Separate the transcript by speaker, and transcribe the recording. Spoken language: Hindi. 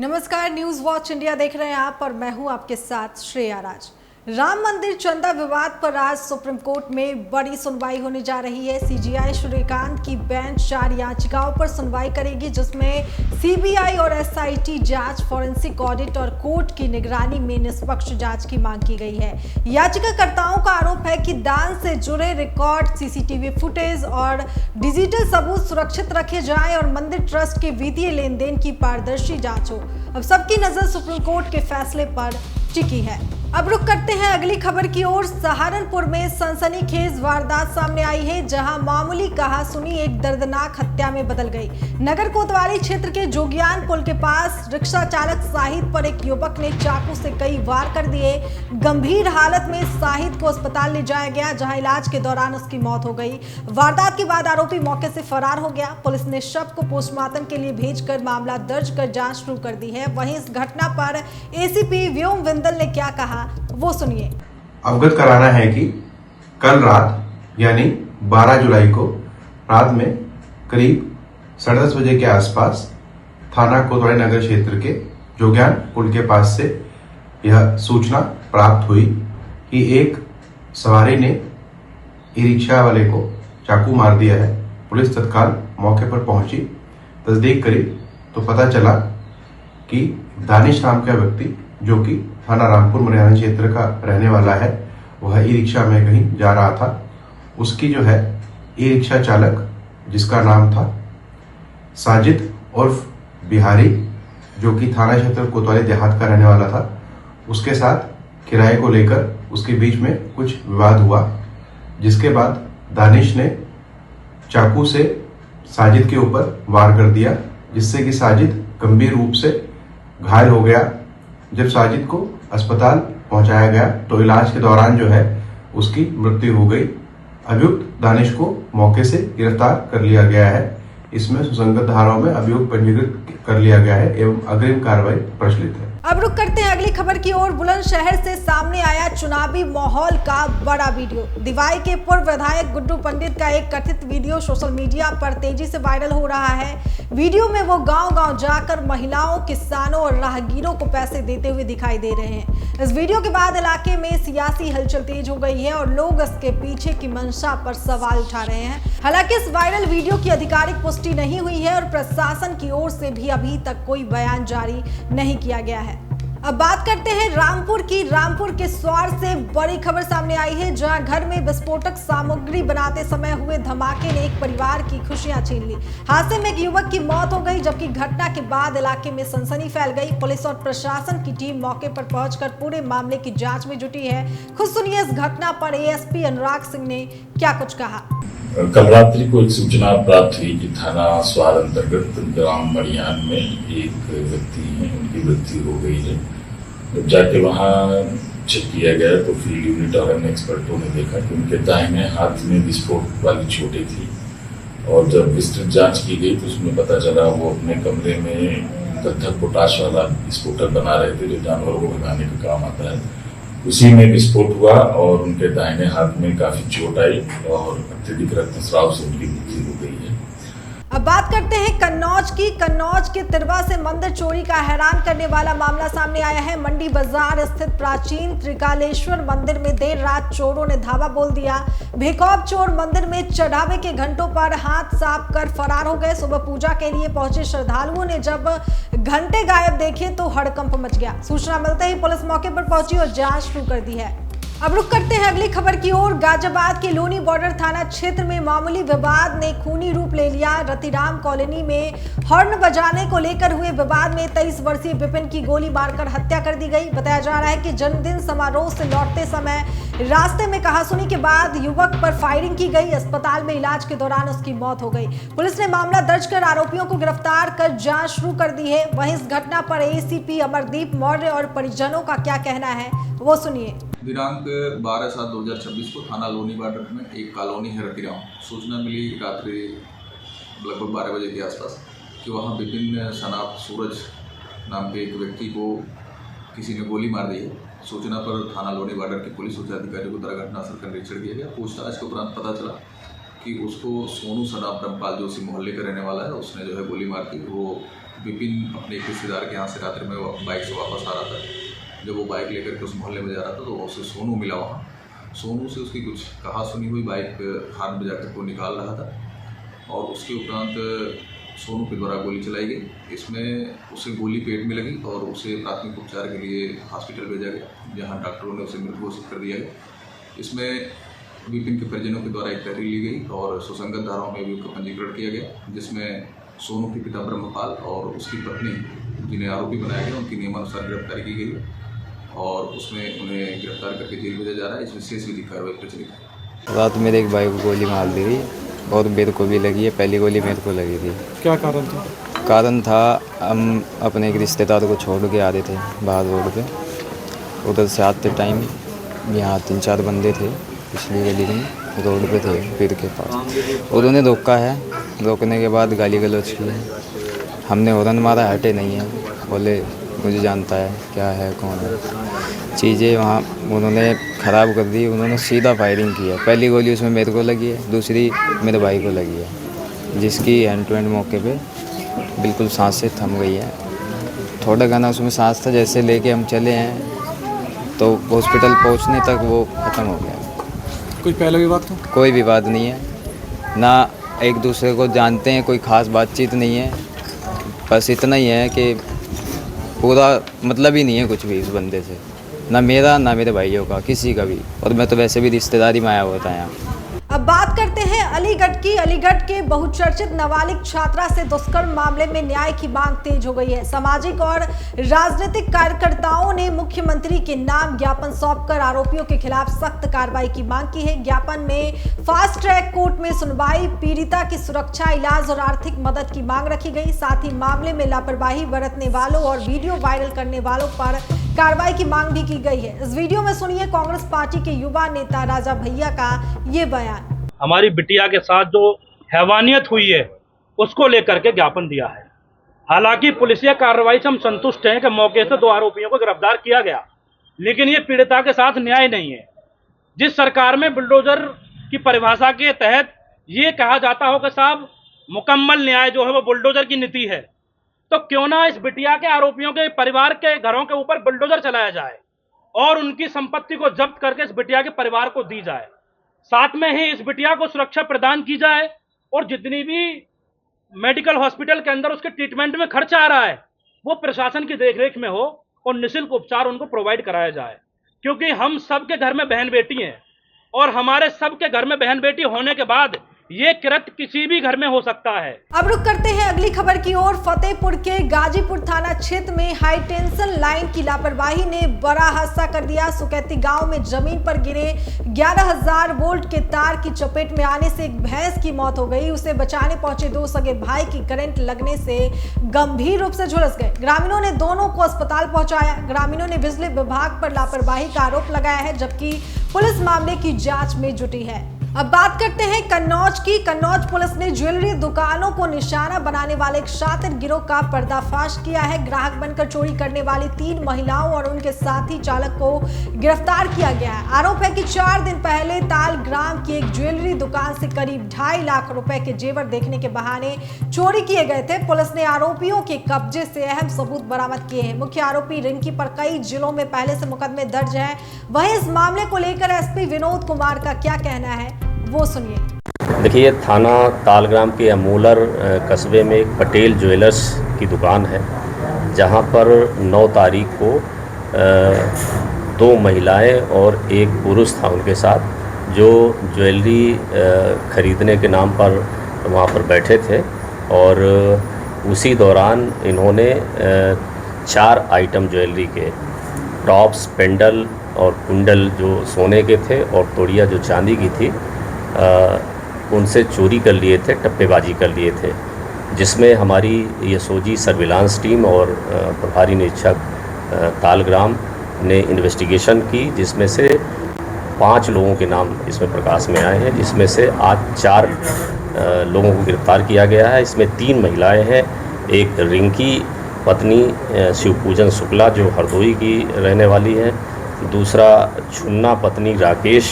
Speaker 1: नमस्कार, न्यूज वॉच इंडिया देख रहे हैं आप और मैं हूं आपके साथ श्रेया राज। राम मंदिर चंदा विवाद पर आज सुप्रीम कोर्ट में बड़ी सुनवाई होने जा रही है। सीजेआई सूर्यकांत की बेंच 4 याचिकाओं पर सुनवाई करेगी, जिसमें सीबीआई और एसआईटी जांच, फॉरेंसिक ऑडिट और कोर्ट की निगरानी में निष्पक्ष जांच की मांग की गई है। याचिकाकर्ताओं का आरोप है कि दान से जुड़े रिकॉर्ड, सीसीटीवी फुटेज और डिजिटल सबूत सुरक्षित रखे जाएं और मंदिर ट्रस्ट के वित्तीय लेन देन की पारदर्शी जांच हो। अब सबकी नजर सुप्रीम कोर्ट के फैसले पर टिकी है। अब रुक करते हैं अगली खबर की ओर। सहारनपुर में सनसनीखेज वारदात सामने आई है, जहां मामूली कहासुनी एक दर्दनाक हत्या में बदल गई। नगर कोतवाली क्षेत्र के जोगियान पुल के पास रिक्शा चालक शाहिद पर एक युवक ने चाकू से कई वार कर दिए। गंभीर हालत में शाहिद को अस्पताल ले जाया गया, जहां इलाज के दौरान उसकी मौत हो गई। वारदात के बाद आरोपी मौके से फरार हो गया। पुलिस ने शव को पोस्टमार्टम के लिए भेजकर मामला दर्ज कर जांच शुरू कर दी है। वहीं इस घटना पर एसीपी व्योम विंदल ने क्या कहा, वो सुनिए।
Speaker 2: अवगत कराना है कि कल रात यानी 12 जुलाई को रात में करीब 10:30 बजे के आसपास थाना कोतवाली नगर क्षेत्र के जोगियान पुल के पास से यह सूचना प्राप्त हुई कि एक सवारी ने ई रिक्शा वाले को चाकू मार दिया है। पुलिस तत्काल मौके पर पहुंची, तस्दीक करी तो पता चला कि दानिश नाम का व्यक्ति, जो कि थाना रामपुर मरियाना क्षेत्र का रहने वाला है, वह ई रिक्शा में कहीं जा रहा था। उसकी जो है ई रिक्शा चालक, जिसका नाम था साजिद उर्फ बिहारी, जो कि थाना क्षेत्र कोतवाली देहात का रहने वाला था, उसके साथ किराए को लेकर उसके बीच में कुछ विवाद हुआ, जिसके बाद दानिश ने चाकू से साजिद के ऊपर वार कर दिया, जिससे कि साजिद गंभीर रूप से घायल हो गया। जब साजिद को अस्पताल पहुंचाया गया तो इलाज के दौरान जो है उसकी मृत्यु हो गई। अभियुक्त दानिश को मौके से गिरफ्तार कर लिया गया है। इसमें सुसंगत धाराओं में अभियोग पंजीकृत कर लिया गया है एवं अग्रिम कार्रवाई प्रचलित है।
Speaker 1: अब रुक करते हैं अगली खबर की ओर। बुलंदशहर से सामने आया चुनावी माहौल का बड़ा वीडियो। दिवाई के पूर्व विधायक गुड्डू पंडित का एक कथित वीडियो सोशल मीडिया पर तेजी से वायरल हो रहा है। वीडियो में वो गांव-गांव जाकर महिलाओं, किसानों और राहगीरों को पैसे देते हुए दिखाई दे रहे हैं। इस वीडियो के बाद इलाके में सियासी हलचल तेज हो गई है और लोग इसके पीछे की मंशा पर सवाल उठा रहे हैं। हालांकि इस वायरल वीडियो की आधिकारिक पुष्टि नहीं हुई है और प्रशासन की ओर से भी अभी तक कोई बयान जारी नहीं किया गया है। अब बात करते हैं रामपुर की। रामपुर के स्वार से बड़ी खबर सामने आई है, जहां घर में विस्फोटक सामग्री बनाते समय हुए धमाके ने एक परिवार की खुशियां छीन ली। हादसे में एक युवक की मौत हो गई, जबकि घटना के बाद इलाके में सनसनी फैल गई। पुलिस और प्रशासन की टीम मौके पर पहुंचकर पूरे मामले की जांच में जुटी है। खुद सुनिए इस घटना पर एएसपी अनुराग सिंह ने क्या कुछ कहा।
Speaker 3: कल रात्रि को एक सूचना प्राप्त हुई कि थाना स्वार अंतर्गत ग्राम मड़ियान में एक व्यक्ति है, उनकी मृत्यु हो गई है। जब जाके वहाँ चेक किया गया तो फील्ड यूनिट और अन्य एक्सपर्टों ने देखा कि उनके दाहिने हाथ में विस्फोट वाली चोटें थी और जब विस्तृत जांच की गई तो उसमें पता चला वो अपने कमरे में गंधक पोटाश वाला विस्फोटक बना रहे थे, जो जानवरों को भगाने का काम आता है। उसी में विस्फोट हुआ और उनके दाहिने हाथ में काफी चोट आई और अत्यधिक रक्तस्राव से उनकी मृत्यु हो गई है।
Speaker 1: अब बात करते हैं कन्नौज की। कन्नौज के तिरवा से मंदिर चोरी का हैरान करने वाला मामला सामने आया है। मंडी बाजार स्थित प्राचीन त्रिकालेश्वर मंदिर में देर रात चोरों ने धावा बोल दिया। बेखौफ चोर मंदिर में चढ़ावे के घंटों पर हाथ साफ कर फरार हो गए। सुबह पूजा के लिए पहुंचे श्रद्धालुओं ने जब घंटे गायब देखे तो हड़कंप मच गया। सूचना मिलते ही पुलिस मौके पर पहुंची और जांच शुरू कर दी है। अब रुक करते हैं अगली खबर की ओर। गाजियाबाद के लोनी बॉर्डर थाना क्षेत्र में मामूली विवाद ने खूनी रूप ले लिया। रतिराम कॉलोनी में हॉर्न बजाने को लेकर हुए विवाद में 23 वर्षीय विपिन की गोली मारकर हत्या कर दी गई। बताया जा रहा है कि जन्मदिन समारोह से लौटते समय रास्ते में कहासुनी के बाद युवक पर फायरिंग की गई। अस्पताल में इलाज के दौरान उसकी मौत हो गई। पुलिस ने मामला दर्ज कर आरोपियों को गिरफ्तार कर जांच शुरू कर दी है। वहीं इस घटना पर एसीपी अमरदीप मौर्य और परिजनों का क्या कहना है, वो सुनिए।
Speaker 4: दिनांक 12/7/2026 को थाना लोनी बॉर्डर में एक कॉलोनी है रतिराम, सूचना मिली रात्रि लगभग 12 बजे के आसपास कि वहाँ विपिन सनाप सूरज नाम के एक व्यक्ति को किसी ने गोली मार दी है। सूचना पर थाना लोनी बॉर्डर की पुलिस उच्च अधिकारियों को द्वारा घटनास्थल का निरीक्षण किया गया। पूछताछ के उपरांत पता चला कि उसको सोनू सनाप रामपाल जोशी मोहल्ले का रहने वाला है, उसने जो है गोली मार दी। वो विपिन अपने एक रिश्तेदार के यहाँ से रात्रि में बाइक से वापस आ रहा था। जब वो बाइक लेकर के उस मोहल्ले में जा रहा था तो उसे सोनू मिला वहाँ। सोनू से उसकी कुछ कहा सुनी हुई, बाइक हाथ में जाकर को निकाल रहा था और उसके उपरांत सोनू के द्वारा गोली चलाई गई। इसमें उसे गोली पेट में लगी और उसे प्राथमिक उपचार के लिए हॉस्पिटल भेजा गया, जहां डॉक्टरों ने उसे मृत घोषित कर दिया गया। इसमें विपिन के परिजनों के द्वारा एक तहरीर ली गई और सुसंगत धाराओं में भी उसका पंजीकरण किया गया, जिसमें सोनू के पिता ब्रह्मपाल और उसकी पत्नी, जिन्हें आरोपी बनाया गया, उनकी नियमानुसार गिरफ्तारी की गई और उसमें उन्हें गिरफ्तार करके जेल भेजा जा रहा है। इसमें शेष विधि कार्रवाई प्रचलित है।
Speaker 5: रात मेरे एक भाई को गोली मार दी और मेरे को भी लगी है। पहली गोली मेरे को लगी थी।
Speaker 6: क्या कारण था?
Speaker 5: कारण था, हम अपने एक रिश्तेदार को छोड़ के आ रहे थे बाहर रोड पे। उधर से आते टाइम यहाँ 3-4 बंदे थे, पिछली गली में रोड पे थे, पीर के पास। उन्होंने रोका है, रोकने के बाद गाली गलौज की है। हमने हॉर्न मारा, हटे नहीं है, बोले मुझे जानता है क्या है कौन है। चीज़ें वहाँ उन्होंने ख़राब कर दी। उन्होंने सीधा फायरिंग की है। पहली गोली उसमें मेरे को लगी है, दूसरी मेरे भाई को लगी है, जिसकी हैंड टू हैंड मौके पे बिल्कुल सांसें थम गई है। थोड़ा गाना उसमें सांस था। जैसे लेके हम चले हैं तो हॉस्पिटल पहुंचने तक वो ख़त्म हो गया।
Speaker 6: कोई पहला विवाद था?
Speaker 5: कोई विवाद नहीं है, ना एक दूसरे को जानते हैं, कोई ख़ास बातचीत नहीं है। बस इतना ही है कि पूरा मतलब ही नहीं है कुछ भी इस बंदे से, ना मेरा ना मेरे भाइयों का, किसी का भी। और मैं तो वैसे भी रिश्तेदारी में आया हुआ था यहाँ।
Speaker 1: अब बात करते हैं अलीगढ़ की। अलीगढ़ के बहुचर्चित नाबालिग छात्रा से दुष्कर्म मामले में न्याय की मांग तेज हो गई है। सामाजिक और राजनीतिक कार्यकर्ताओं ने मुख्यमंत्री के नाम ज्ञापन सौंपकर आरोपियों के खिलाफ सख्त कार्रवाई की मांग की है। ज्ञापन में फास्ट ट्रैक कोर्ट में सुनवाई, पीड़िता की सुरक्षा, इलाज और आर्थिक मदद की मांग रखी गई। साथ ही मामले में लापरवाही बरतने वालों और वीडियो वायरल करने वालों पर कार्रवाई की मांग भी की गई है। इस वीडियो में सुनिए कांग्रेस पार्टी के युवा नेता राजा भैया का ये बयान।
Speaker 7: हमारी बिटिया के साथ जो हैवानियत हुई है उसको लेकर के ज्ञापन दिया है। हालांकि पुलिसिया कार्रवाई से हम संतुष्ट हैं कि मौके से 2 आरोपियों को गिरफ्तार किया गया, लेकिन ये पीड़िता के साथ न्याय नहीं है। जिस सरकार में बुलडोजर की परिभाषा के तहत ये कहा जाता हो कि साहब मुकम्मल न्याय जो है वो बुलडोजर की नीति है, तो क्यों ना इस बिटिया के आरोपियों के परिवार के घरों के ऊपर बुलडोजर चलाया जाए और उनकी संपत्ति को जब्त करके इस बिटिया के परिवार को दी जाए। साथ में ही इस बिटिया को सुरक्षा प्रदान की जाए और जितनी भी मेडिकल हॉस्पिटल के अंदर उसके ट्रीटमेंट में खर्चा आ रहा है वो प्रशासन की देखरेख में हो और निःशुल्क उपचार उनको प्रोवाइड कराया जाए। क्योंकि हम सबके घर में बहन बेटी हैं और हमारे सबके घर में बहन बेटी होने के बाद ये कृत्य किसी भी घर में हो सकता है।
Speaker 1: अब रुक करते हैं अगली खबर की ओर। फतेहपुर के गाजीपुर थाना क्षेत्र में हाई टेंशन लाइन की लापरवाही ने बड़ा हादसा कर दिया। सुकैती गांव में जमीन पर गिरे 11,000 वोल्ट के तार की चपेट में आने से एक भैंस की मौत हो गई। उसे बचाने पहुंचे 2 सगे भाई की करंट लगने से गंभीर रूप से झुलस गए। ग्रामीणों ने दोनों को अस्पताल पहुंचाया। ग्रामीणों ने बिजली विभाग पर लापरवाही का आरोप लगाया है, जबकि पुलिस मामले की जांच में जुटी है। अब बात करते हैं कन्नौज की। कन्नौज पुलिस ने ज्वेलरी दुकानों को निशाना बनाने वाले एक शातिर गिरोह का पर्दाफाश किया है। ग्राहक बनकर चोरी करने वाली 3 महिलाओं और उनके साथी चालक को गिरफ्तार किया गया है। आरोप है कि 4 दिन पहले तालग्राम की एक ज्वेलरी दुकान से करीब 2.5 लाख रुपए के जेवर देखने के बहाने चोरी किए गए थे। पुलिस ने आरोपियों के कब्जे से अहम सबूत बरामद किए हैं। मुख्य आरोपी रिंकी पर कई जिलों में पहले से मुकदमे दर्ज हैं। वहीं इस मामले को लेकर एसपी विनोद कुमार का क्या कहना है, वो सुनिए।
Speaker 8: देखिए, थाना तालग्राम के अमूलर कस्बे में एक पटेल ज्वेलर्स की दुकान है, जहां पर 9 तारीख को 2 महिलाएं और एक पुरुष था उनके साथ, जो ज्वेलरी खरीदने के नाम पर वहां पर बैठे थे। और उसी दौरान इन्होंने 4 आइटम ज्वेलरी के टॉप्स, पेंडल और कुंडल जो सोने के थे और तोड़िया जो चांदी की थी, उनसे चोरी कर लिए थे, टप्पेबाजी कर लिए थे। जिसमें हमारी यशोजी सर्विलांस टीम और प्रभारी निरीक्षक तालग्राम ने इन्वेस्टिगेशन की, जिसमें से 5 लोगों के नाम इसमें प्रकाश में आए हैं, जिसमें से आज 4 लोगों को गिरफ्तार किया गया है। इसमें 3 महिलाएं हैं, एक रिंकी पत्नी शिवपूजन शुक्ला जो हरदोई की रहने वाली है, दूसरा छुन्ना पत्नी राकेश